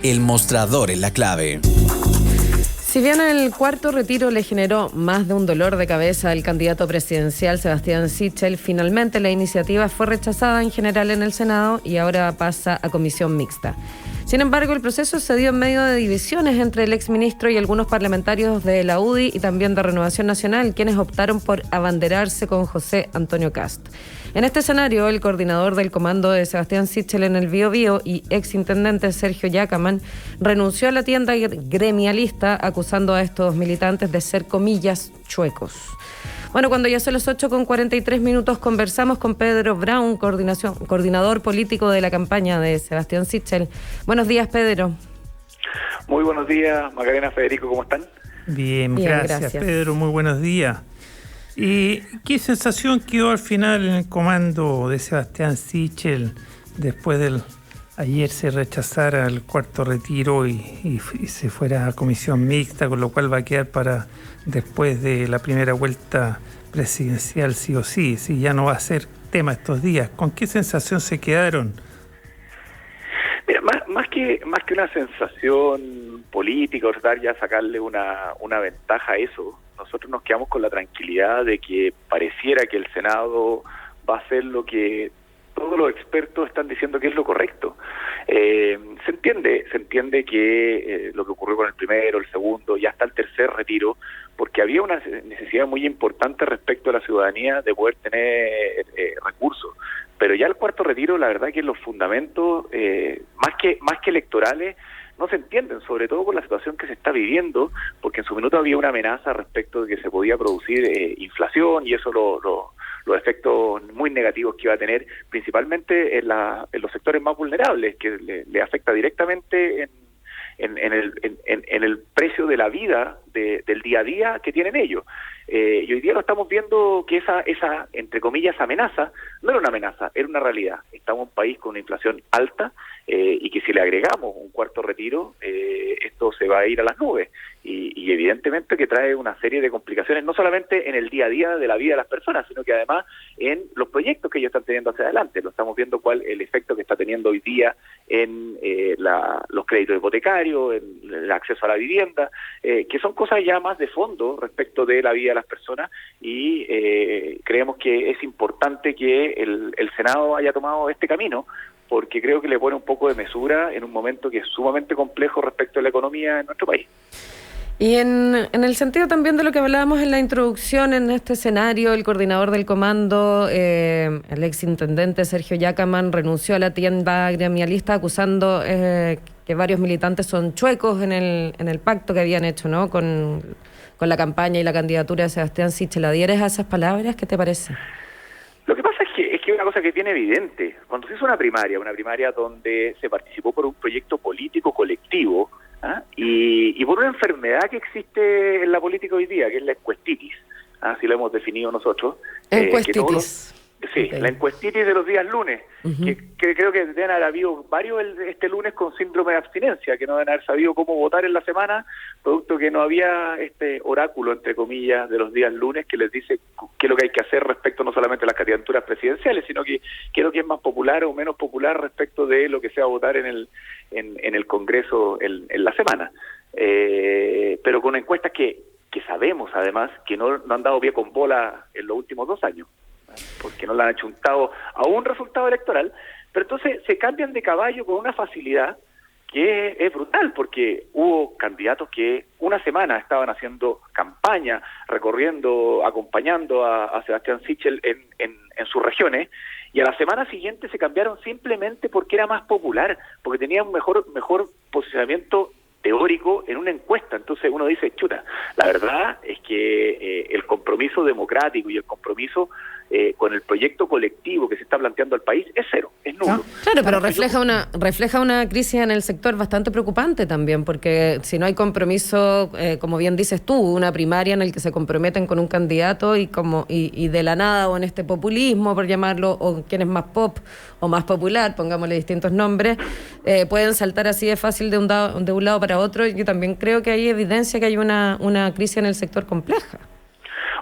El mostrador es la clave. Si bien el cuarto retiro le generó más de un dolor de cabeza al candidato presidencial Sebastián Sichel, finalmente la iniciativa fue rechazada en general en el Senado y ahora pasa a comisión mixta. Sin embargo, el proceso se dio en medio de divisiones entre el exministro y algunos parlamentarios de la UDI y también de Renovación Nacional, quienes optaron por abanderarse con José Antonio Kast. En este escenario, el coordinador del comando de Sebastián Sichel en el Biobío y exintendente Sergio Yacaman renunció a la tienda gremialista acusando a estos militantes de ser, comillas, chuecos. Bueno, cuando ya son las 8:43 conversamos con Pedro Brown, coordinador político de la campaña de Sebastián Sichel. Buenos días, Pedro. Muy buenos días, Macarena, Federico, ¿cómo están? Bien, gracias, Pedro, muy buenos días. ¿Y qué sensación quedó al final en el comando de Sebastián Sichel después del ayer se rechazara el cuarto retiro y se fuera a comisión mixta, con lo cual va a quedar para después de la primera vuelta presidencial sí o sí, si ya no va a ser tema estos días? ¿Con qué sensación se quedaron? Mira, más que una sensación política, o tratar ya sacarle una ventaja a eso, nosotros nos quedamos con la tranquilidad de que pareciera que el Senado va a hacer lo que todos los expertos están diciendo que es lo correcto. Se entiende que lo que ocurrió con el primero, el segundo y hasta el tercer retiro, porque había una necesidad muy importante respecto a la ciudadanía de poder tener recursos. Pero ya el cuarto retiro, la verdad que los fundamentos, más que electorales, no se entienden, sobre todo por la situación que se está viviendo, porque en su minuto había una amenaza respecto de que se podía producir inflación y eso los efectos muy negativos que iba a tener, principalmente en los sectores más vulnerables, que le afecta directamente en el precio de la vida del día a día que tienen ellos. Y hoy día lo estamos viendo que esa entre comillas amenaza no era una amenaza, era una realidad. Estamos en un país con una inflación alta y que si le agregamos un cuarto retiro, esto se va a ir a las nubes y evidentemente que trae una serie de complicaciones, no solamente en el día a día de la vida de las personas, sino que además en los proyectos que ellos están teniendo hacia adelante. Lo estamos viendo el efecto que está teniendo hoy día en los créditos hipotecarios, en el acceso a la vivienda, que son cosas ya más de fondo respecto de la vida de las personas y creemos que es importante que el Senado haya tomado este camino, porque creo que le pone un poco de mesura en un momento que es sumamente complejo respecto a la economía en nuestro país. Y en el sentido también de lo que hablábamos en la introducción, en este escenario, el coordinador del comando, el exintendente Sergio Yacaman, renunció a la tienda gremialista acusando que varios militantes son chuecos en el pacto que habían hecho, ¿no?, con la campaña y la candidatura de Sebastián Sichel. ¿Adhieres a esas palabras? ¿Qué te parece? Lo que pasa es que una cosa que es bien evidente, cuando se hizo una primaria donde se participó por un proyecto político colectivo, y por una enfermedad que existe en la política hoy día, que es la encuestitis, así lo hemos definido nosotros. Encuestitis. Sí, okay. La encuestitis de los días lunes, que creo que deben haber habido varios este lunes con síndrome de abstinencia, que no deben haber sabido cómo votar en la semana, producto que no había este oráculo, entre comillas, de los días lunes que les dice qué es lo que hay que hacer respecto no solamente a las candidaturas presidenciales, sino que qué es lo que es más popular o menos popular respecto de lo que se va a votar en el Congreso en la semana. Pero con encuestas que sabemos, además, que no han dado pie con bola en los últimos 2 años. Porque no le han achuntado a un resultado electoral, pero entonces se cambian de caballo con una facilidad que es brutal, porque hubo candidatos que una semana estaban haciendo campaña, recorriendo, acompañando a Sebastián Sichel en sus regiones, y a la semana siguiente se cambiaron simplemente porque era más popular, porque tenía un mejor posicionamiento teórico en una encuesta. Entonces uno dice, chuta, la verdad es que el compromiso democrático y el compromiso con el proyecto colectivo que se está planteando al país es cero, es nulo. Claro, pero refleja una crisis en el sector bastante preocupante también, porque si no hay compromiso, como bien dices tú, una primaria en el que se comprometen con un candidato y de la nada, o en este populismo, por llamarlo, o quien es más pop o más popular, pongámosle distintos nombres, pueden saltar así de fácil de un lado para otro. Yo también creo que hay evidencia que hay una crisis en el sector compleja.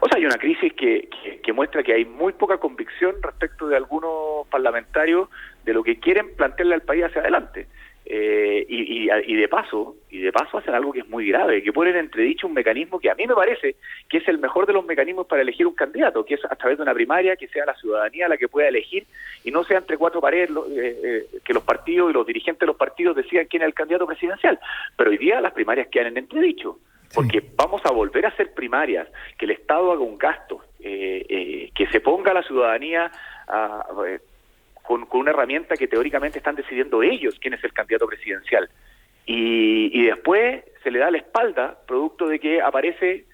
O sea, hay una crisis que muestra que hay muy poca convicción respecto de algunos parlamentarios de lo que quieren plantearle al país hacia adelante. y de paso hacen algo que es muy grave, que ponen en entredicho un mecanismo que a mí me parece que es el mejor de los mecanismos para elegir un candidato, que es a través de una primaria, que sea la ciudadanía la que pueda elegir y no sea entre cuatro paredes que los partidos y los dirigentes de los partidos decidan quién es el candidato presidencial. Pero hoy día las primarias quedan en entredicho, porque vamos a volver a hacer primarias, que el Estado haga un gasto, que se ponga a la ciudadanía con una herramienta que teóricamente están decidiendo ellos quién es el candidato presidencial. Y después se le da la espalda, producto de que aparece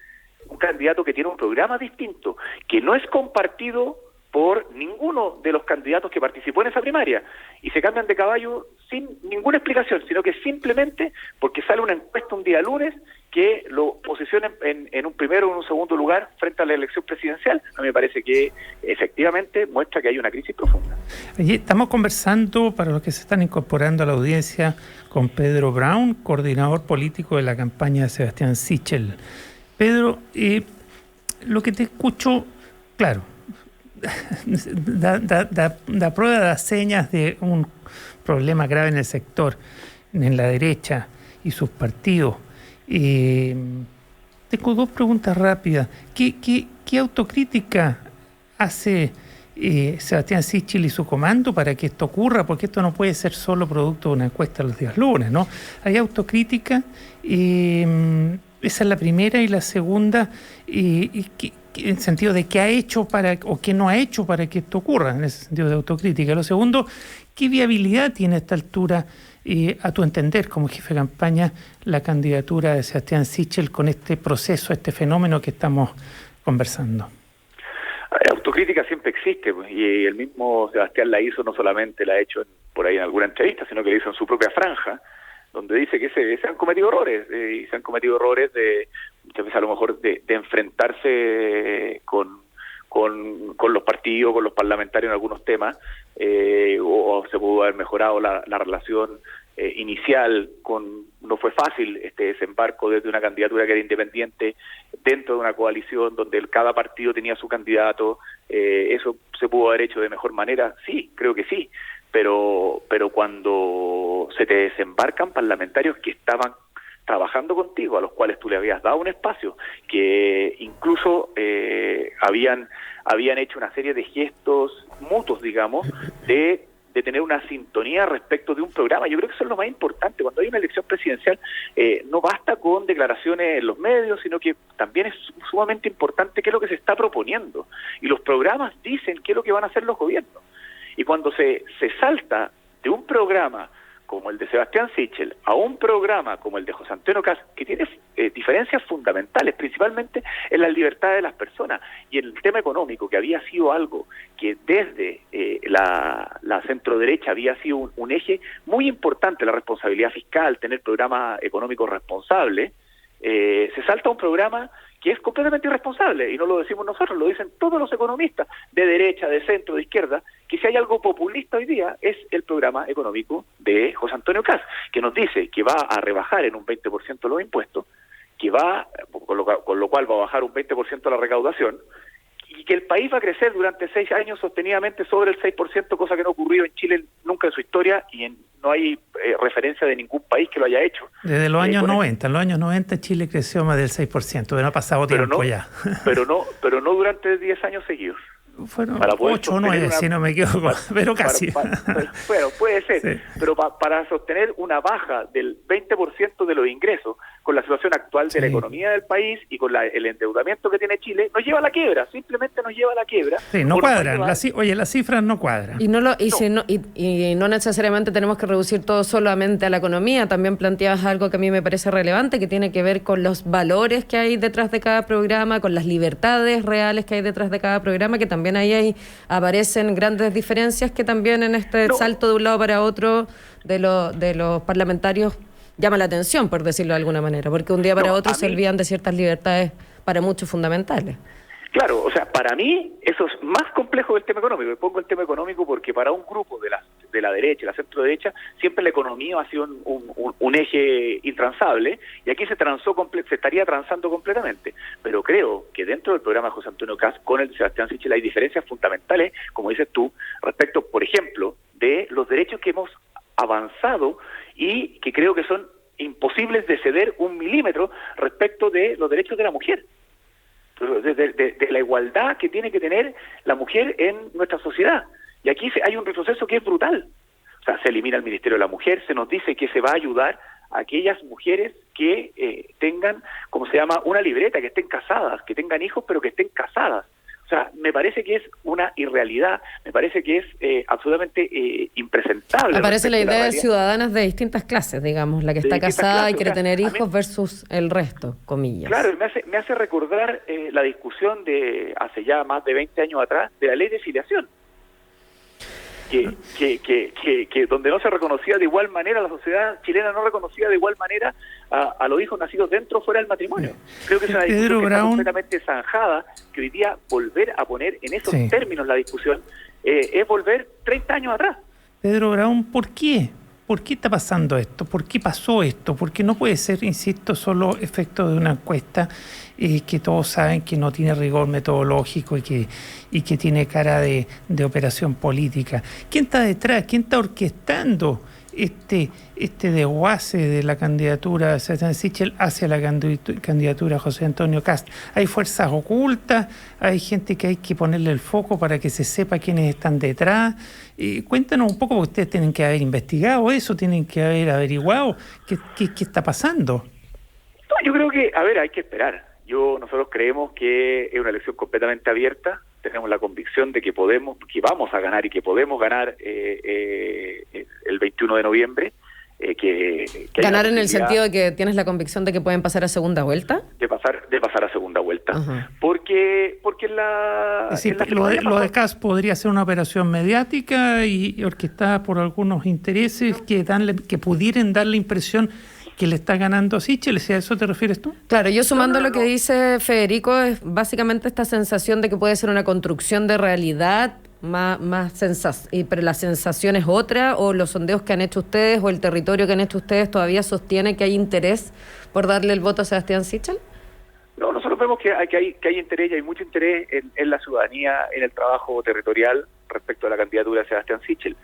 un candidato que tiene un programa distinto, que no es compartido por ninguno de los candidatos que participó en esa primaria, y se cambian de caballo sin ninguna explicación, sino que simplemente porque sale una encuesta un día lunes que lo posiciona en un primero o en un segundo lugar frente a la elección presidencial. A mí me parece que efectivamente muestra que hay una crisis profunda. Allí estamos conversando, para los que se están incorporando a la audiencia, con Pedro Brown, coordinador político de la campaña de Sebastián Sichel. Pedro, lo que te escucho, claro, da prueba, da señas de un problema grave en el sector, en la derecha y sus partidos. Tengo dos preguntas rápidas. ¿Qué autocrítica hace Sebastián Sichel y su comando para que esto ocurra? Porque esto no puede ser solo producto de una encuesta los días lunes, ¿no? Hay autocrítica. Esa es la primera. Y la segunda, en el sentido de qué ha hecho o qué no ha hecho para que esto ocurra, en ese sentido de autocrítica. Lo segundo, ¿qué viabilidad tiene a esta altura, a tu entender, como jefe de campaña, la candidatura de Sebastián Sichel con este proceso, este fenómeno que estamos conversando? Autocrítica siempre existe, y el mismo Sebastián la hizo, no solamente la ha hecho por ahí en alguna entrevista, sino que la hizo en su propia franja, donde dice que se han cometido errores, y se han cometido errores de muchas veces a lo mejor de enfrentarse con los partidos, con los parlamentarios en algunos temas, o se pudo haber mejorado la relación inicial. No fue fácil este desembarco desde una candidatura que era independiente dentro de una coalición donde cada partido tenía su candidato. ¿Eso se pudo haber hecho de mejor manera? Sí, creo que sí, pero cuando se te desembarcan parlamentarios que estaban trabajando contigo, a los cuales tú le habías dado un espacio, que incluso habían hecho una serie de gestos mutuos, digamos, de tener una sintonía respecto de un programa. Yo creo que eso es lo más importante. Cuando hay una elección presidencial, no basta con declaraciones en los medios, sino que también es sumamente importante qué es lo que se está proponiendo. Y los programas dicen qué es lo que van a hacer los gobiernos. Y cuando se salta de un programa como el de Sebastián Sichel a un programa como el de José Antonio Kast, que tiene diferencias fundamentales, principalmente en las libertades de las personas y en el tema económico, que había sido algo que desde la centro-derecha había sido un eje muy importante, la responsabilidad fiscal, tener programas económicos responsables, se salta a un programa que es completamente irresponsable, y no lo decimos nosotros, lo dicen todos los economistas de derecha, de centro, de izquierda, que si hay algo populista hoy día es el programa económico de José Antonio Kast, que nos dice que va a rebajar en un 20% los impuestos, que con lo cual va a bajar un 20% la recaudación, y que el país va a crecer durante 6 años sostenidamente sobre el 6%, cosa que no ha ocurrido en Chile nunca en su historia, y no hay referencia de ningún país que lo haya hecho. Desde los años 90, en los años 90 Chile creció más del 6%, pero no ha pasado tiempo ya. pero no durante 10 años seguidos. Fueron 8 o 9, si no me equivoco, pero casi. Bueno, puede ser, sí. Pero para sostener una baja del 20% de los ingresos, con la situación actual de la economía del país y con el endeudamiento que tiene Chile, nos lleva a la quiebra, simplemente nos lleva a la quiebra. Sí, no cuadran, las cifras no cuadran. Y no necesariamente tenemos que reducir todo solamente a la economía. También planteabas algo que a mí me parece relevante, que tiene que ver con los valores que hay detrás de cada programa, con las libertades reales que hay detrás de cada programa, que también ahí aparecen grandes diferencias que también en este salto de un lado para otro de los parlamentarios llama la atención, por decirlo de alguna manera, porque un día para otro se olvidan de ciertas libertades para muchos fundamentales. Claro, o sea, para mí eso es más complejo que el tema económico. Y pongo el tema económico porque para un grupo de la derecha, la centro derecha, siempre la economía ha sido un eje intransable, y aquí se estaría transando completamente. Pero creo que dentro del programa de José Antonio Kast con el de Sebastián Sichel hay diferencias fundamentales, como dices tú, respecto, por ejemplo, de los derechos que hemos avanzado y que creo que son imposibles de ceder 1 milímetro respecto de los derechos de la mujer, de la igualdad que tiene que tener la mujer en nuestra sociedad. Y aquí hay un retroceso que es brutal. O sea, se elimina el Ministerio de la Mujer, se nos dice que se va a ayudar a aquellas mujeres que tengan, como se llama, una libreta, que estén casadas, que tengan hijos, pero que estén casadas. O sea, me parece que es una irrealidad, me parece que es absolutamente impresentable. Aparece la idea de ciudadanas de distintas clases, digamos, la que está casada y quiere tener hijos versus el resto, comillas. Claro, me hace recordar la discusión de hace ya más de 20 años atrás de la ley de filiación. Que donde no se reconocía de igual manera, la sociedad chilena no reconocía de igual manera a los hijos nacidos dentro o fuera del matrimonio. Creo que es una discusión que está completamente zanjada, que hoy día volver a poner en esos términos la discusión es volver 30 años atrás. Pedro Braun, ¿por qué? ¿Por qué está pasando esto? ¿Por qué pasó esto? Porque no puede ser, insisto, solo efecto de una encuesta que todos saben que no tiene rigor metodológico y que tiene cara de operación política. ¿Quién está detrás? ¿Quién está orquestando este desguace de la candidatura de Sebastián Sichel hacia la candidatura de José Antonio Kast? ¿Hay fuerzas ocultas? ¿Hay gente que hay que ponerle el foco para que se sepa quiénes están detrás? Cuéntanos un poco, porque ustedes tienen que haber investigado eso, tienen que haber averiguado qué está pasando. No, yo creo que, hay que esperar. Nosotros creemos que es una elección completamente abierta. Tenemos la convicción de que vamos a ganar y que podemos ganar el 21 de noviembre. ¿Ganar en el sentido de que tienes la convicción de que pueden pasar a segunda vuelta? De pasar a segunda vuelta. Uh-huh. Porque lo de Kast podría ser una operación mediática y orquestada por algunos intereses que pudieran dar la impresión que le está ganando a Sichel. ¿A eso te refieres tú? Claro, yo sumando lo que dice Federico, es básicamente esta sensación de que puede ser una construcción de realidad, pero la sensación es otra, o los sondeos que han hecho ustedes, o el territorio que han hecho ustedes todavía sostiene que hay interés por darle el voto a Sebastián Sichel. No, nosotros vemos que hay interés, y hay mucho interés en la ciudadanía, en el trabajo territorial respecto a la candidatura de Sebastián Sichel.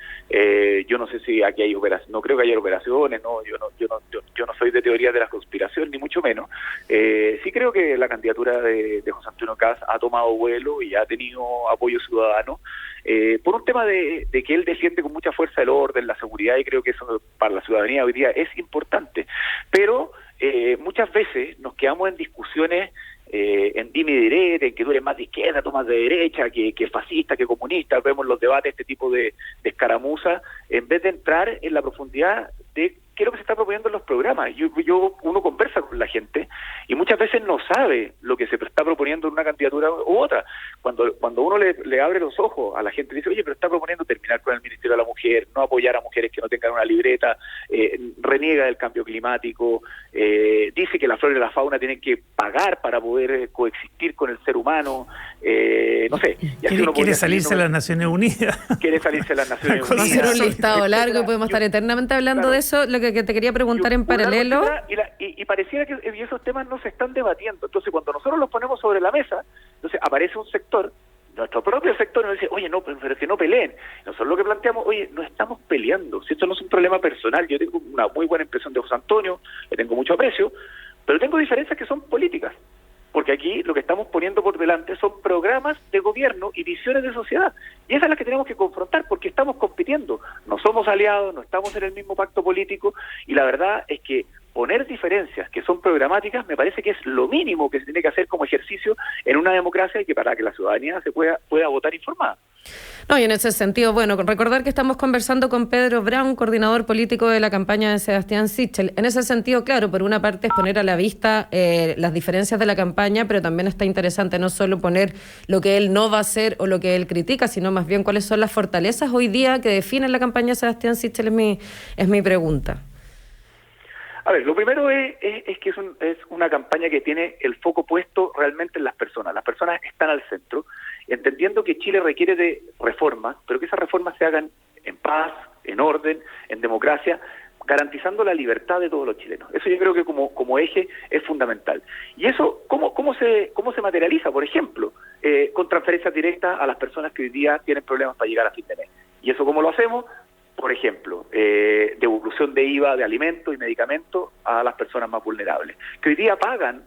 Yo no sé si aquí hay operaciones, no creo que haya operaciones, yo no soy de teoría de la conspiración, ni mucho menos. Sí creo que la candidatura de José Antonio Kast ha tomado vuelo y ha tenido apoyo ciudadano, por un tema de que él defiende con mucha fuerza el orden, la seguridad, y creo que eso para la ciudadanía hoy día es importante. Pero muchas veces nos quedamos en discusiones en dime y direte, en que tú eres más de izquierda, tú más de derecha, que fascista, que comunista. Vemos los debates, este tipo de escaramuzas, en vez de entrar en la profundidad de qué es lo que se está proponiendo en los programas. Uno conversa con la gente y muchas veces no sabe lo que se está proponiendo en una candidatura u otra. Cuando uno le abre los ojos a la gente, dice, oye, pero está proponiendo terminar con el Ministerio de la Mujer, no apoyar a mujeres que no tengan una libreta, reniega del cambio climático, dice que la flora y la fauna tienen que pagar para poder coexistir con el ser humano, no sé. Quiere salirse a las Naciones Unidas. Quiere salirse a las Naciones Unidas. Hacer un listado largo y podemos estar eternamente hablando de eso. Lo que te quería preguntar en paralelo. Y pareciera que esos temas no se están debatiendo. Entonces, cuando nosotros los ponemos sobre la mesa, entonces aparece un sector, nuestro propio sector, y nos dice, oye, no, pero es que no peleen. Nosotros lo que planteamos, oye, no estamos peleando. Si esto no es un problema personal, yo tengo una muy buena impresión de José Antonio, le tengo mucho aprecio, pero tengo diferencias que son políticas. Porque aquí lo que estamos poniendo por delante son programas de gobierno y visiones de sociedad. Y esas son las que tenemos que confrontar, porque estamos compitiendo. No somos aliados, no estamos en el mismo pacto político, y la verdad es que poner diferencias que son programáticas me parece que es lo mínimo que se tiene que hacer como ejercicio en una democracia, y que para que la ciudadanía se pueda votar informada. No, y en ese sentido, bueno, recordar que estamos conversando con Pedro Braun, coordinador político de la campaña de Sebastián Sichel. En ese sentido, claro, por una parte es poner a la vista las diferencias de la campaña, pero también está interesante no solo poner lo que él no va a hacer o lo que él critica, sino más bien cuáles son las fortalezas hoy día que definen la campaña de Sebastián Sichel, es mi pregunta. A ver, lo primero es que es una campaña que tiene el foco puesto realmente en las personas. Las personas están al centro, entendiendo que Chile requiere de reformas, pero que esas reformas se hagan en paz, en orden, en democracia, garantizando la libertad de todos los chilenos. Eso yo creo que como eje es fundamental. Y eso, ¿cómo se materializa? Por ejemplo, con transferencias directas a las personas que hoy día tienen problemas para llegar a fin de mes. ¿Y eso cómo lo hacemos? por ejemplo, devolución de IVA de alimentos y medicamentos a las personas más vulnerables, que hoy día pagan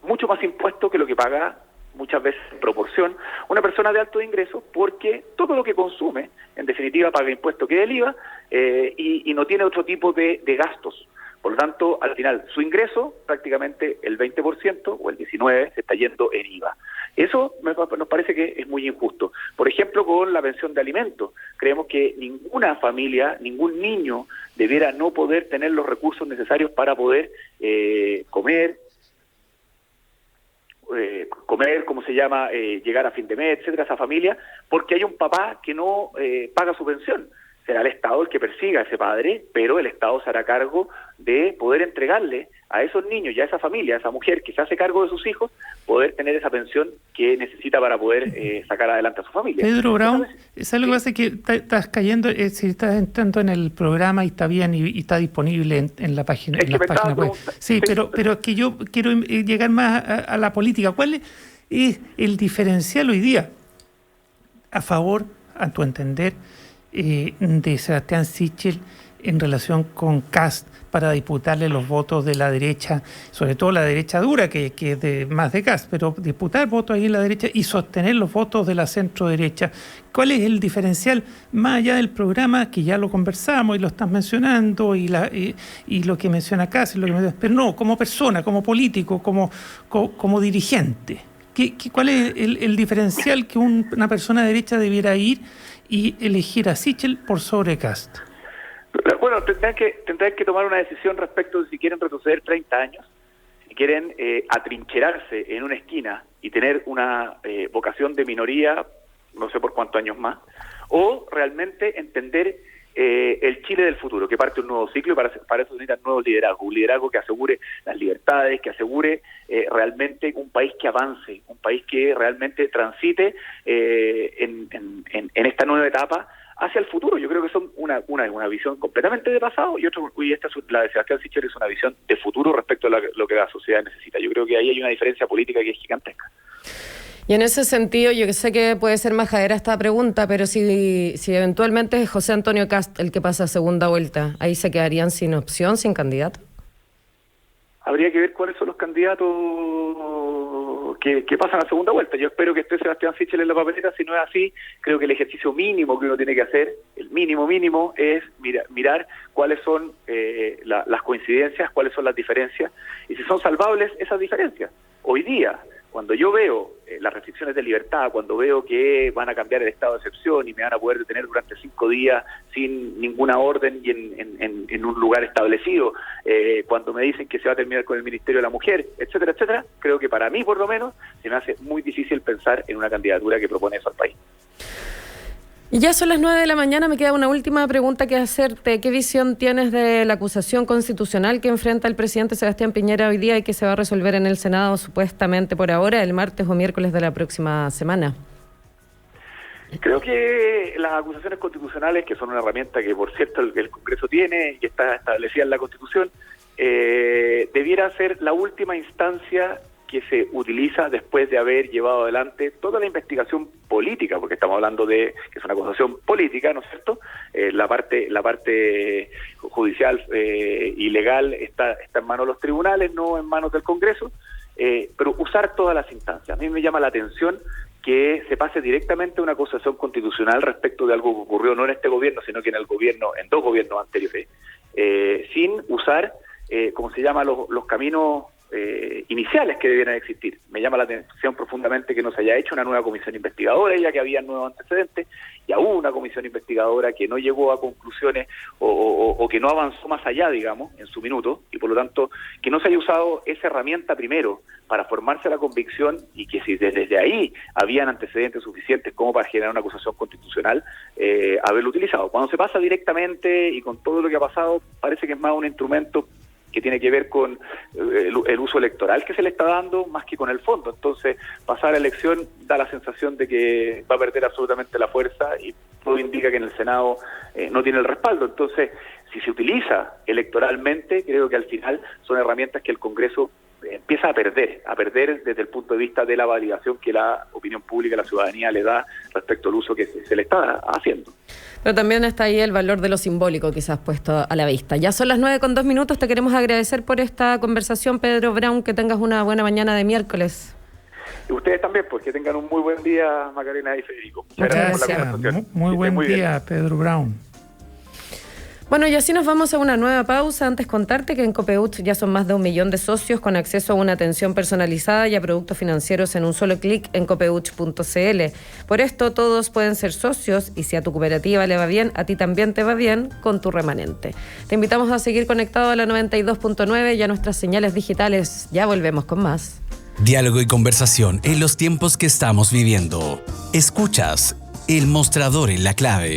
mucho más impuestos que lo que paga muchas veces en proporción una persona de alto ingreso, porque todo lo que consume, en definitiva, paga impuesto que es el IVA y no tiene otro tipo de gastos. Por lo tanto, al final, su ingreso, prácticamente el 20% o el 19% se está yendo en IVA. Eso nos parece que es muy injusto. Por ejemplo, con la pensión de alimentos, creemos que ninguna familia, ningún niño debiera no poder tener los recursos necesarios para poder comer, llegar a fin de mes, etcétera, esa familia, porque hay un papá que no paga su pensión. Será el Estado el que persiga a ese padre, pero el Estado se hará cargo de poder entregarle a esos niños y a esa familia, a esa mujer que se hace cargo de sus hijos, poder tener esa pensión que necesita para poder sacar adelante a su familia. Pedro Brown, ¿sabes lo que pasa? Que estás cayendo, si estás entrando en el programa y está bien y está disponible en la página, en la página web. Sí, pero es que yo quiero llegar más a la política. ¿Cuál es el diferencial hoy día a favor, a tu entender, de Sebastián Sichel en relación con Kast para disputarle los votos de la derecha, sobre todo la derecha dura, que es más de Kast, pero disputar votos ahí en la derecha y sostener los votos de la centro derecha? ¿Cuál es el diferencial más allá del programa, que ya lo conversamos y lo estás mencionando, y lo que menciona Kast, pero no, como persona, como político, como dirigente? ¿Cuál es el diferencial que una persona de derecha debiera ir y elegir a Sichel por sobre Kast? Bueno, tendrán que tomar una decisión respecto de si quieren retroceder 30 años, si quieren atrincherarse en una esquina y tener una vocación de minoría, no sé por cuántos años más, o realmente entender el Chile del futuro, que parte un nuevo ciclo, y para eso necesitan nuevos liderazgos, un liderazgo que asegure las libertades, que asegure realmente un país que avance, un país que realmente transite en esta nueva etapa hacia el futuro. Yo creo que son una visión completamente de pasado y la de Sebastián Sichel es una visión de futuro respecto a lo que la sociedad necesita. Yo creo que ahí hay una diferencia política que es gigantesca. Y en ese sentido, yo sé que puede ser majadera esta pregunta, pero si eventualmente es José Antonio Kast el que pasa a segunda vuelta, ¿ahí se quedarían sin opción, sin candidato? Habría que ver cuáles son los candidatos que pasan a segunda vuelta. Yo espero que esté Sebastián Sichel en la papeleta. Si no es así, creo que el ejercicio mínimo que uno tiene que hacer, el mínimo es mirar cuáles son las coincidencias, cuáles son las diferencias, y si son salvables esas diferencias. Hoy día, cuando yo veo las restricciones de libertad, cuando veo que van a cambiar el estado de excepción y me van a poder detener durante 5 días sin ninguna orden y en un lugar establecido, cuando me dicen que se va a terminar con el Ministerio de la Mujer, etcétera, etcétera, creo que para mí, por lo menos, se me hace muy difícil pensar en una candidatura que propone eso al país. Y ya son las 9 de la mañana, me queda una última pregunta que hacerte. ¿Qué visión tienes de la acusación constitucional que enfrenta el presidente Sebastián Piñera hoy día y que se va a resolver en el Senado supuestamente por ahora, el martes o miércoles de la próxima semana? Creo que las acusaciones constitucionales, que son una herramienta que, por cierto, el Congreso tiene y está establecida en la Constitución, debiera ser la última instancia que se utiliza después de haber llevado adelante toda la investigación política, porque estamos hablando de que es una acusación política, ¿no es cierto? La parte judicial y legal está en manos de los tribunales, no en manos del Congreso, pero usar todas las instancias. A mí me llama la atención que se pase directamente a una acusación constitucional respecto de algo que ocurrió no en este gobierno, sino que en dos gobiernos anteriores, sin usar, ¿cómo se llama?, los caminos iniciales que debieran existir. Me llama la atención profundamente que no se haya hecho una nueva comisión investigadora, ya que había nuevos antecedentes, y hubo una comisión investigadora que no llegó a conclusiones o que no avanzó más allá, digamos, en su minuto, y por lo tanto que no se haya usado esa herramienta primero para formarse la convicción, y que si desde ahí habían antecedentes suficientes como para generar una acusación constitucional, haberlo utilizado. Cuando se pasa directamente y con todo lo que ha pasado, parece que es más un instrumento que tiene que ver con el uso electoral que se le está dando más que con el fondo. Entonces, pasar a elección da la sensación de que va a perder absolutamente la fuerza, y todo indica que en el Senado no tiene el respaldo. Entonces, si se utiliza electoralmente, creo que al final son herramientas que el Congreso empieza a perder desde el punto de vista de la validación que la opinión pública, la ciudadanía le da respecto al uso que se le está haciendo. Pero también está ahí el valor de lo simbólico quizás puesto a la vista. Ya son las 9:02, te queremos agradecer por esta conversación, Pedro Brown, que tengas una buena mañana de miércoles. Y ustedes también, pues que tengan un muy buen día, Macarena y Federico. Muchas gracias. Muy buen día, Pedro Brown. Bueno, y así nos vamos a una nueva pausa. Antes contarte que en Copeuch ya son más de 1 millón de socios con acceso a una atención personalizada y a productos financieros en un solo clic en copeuch.cl. Por esto todos pueden ser socios y si a tu cooperativa le va bien, a ti también te va bien con tu remanente. Te invitamos a seguir conectado a la 92.9 y a nuestras señales digitales. Ya volvemos con más. Diálogo y conversación en los tiempos que estamos viviendo. Escuchas El Mostrador en la Clave.